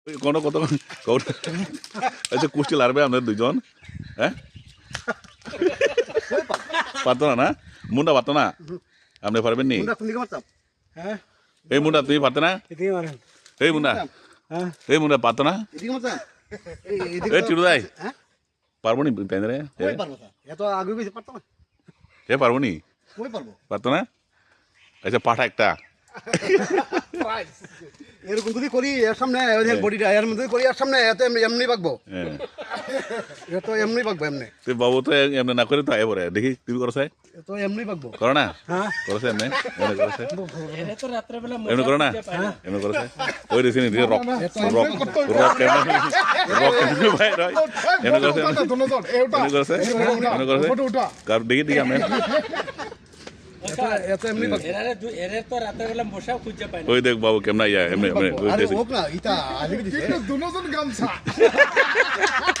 কোনো কত আচ্ছা কুষ্টি লারবে আপনাদের দুজন হ্যাঁ পারতো না না মুন্ডা পারতো না আপনি পারবেন নি এই মুন্ডা তুমি পারতো না এই মুন্ডা পারতো না এই চিরুদাই পারবো নি তাই রে এ পারবো নি পারতো না আচ্ছা পাঠা একটা এরকম যদি করি এর সামনে বডিটা এর মধ্যে করি এর সামনে এত এমনি পাকবো এত এমনি পাকবো এমনি তুই বাবু তো এমনি না করে তো আয় পরে দেখি তুমি করো সাই এত এমনি পাকবো করো না হ্যাঁ করো সাই এমনি এমনি করো না এমনি করো সাই ওই রেসিনি রক রক রক কেমন রক কেমন ভাই রয় এমনি করো সাই এমনি করো সাই এমনি করো সাই কার দেখি দেখি আমি এত এমনি পাকবো এরে তো রাতের বেলা মশা খুঁজে পায় না ওই দেখ বাবু কেমন আইয়া এমনি এমনি আরে হোক না ইটা আজকে দিছে দুজন গামছা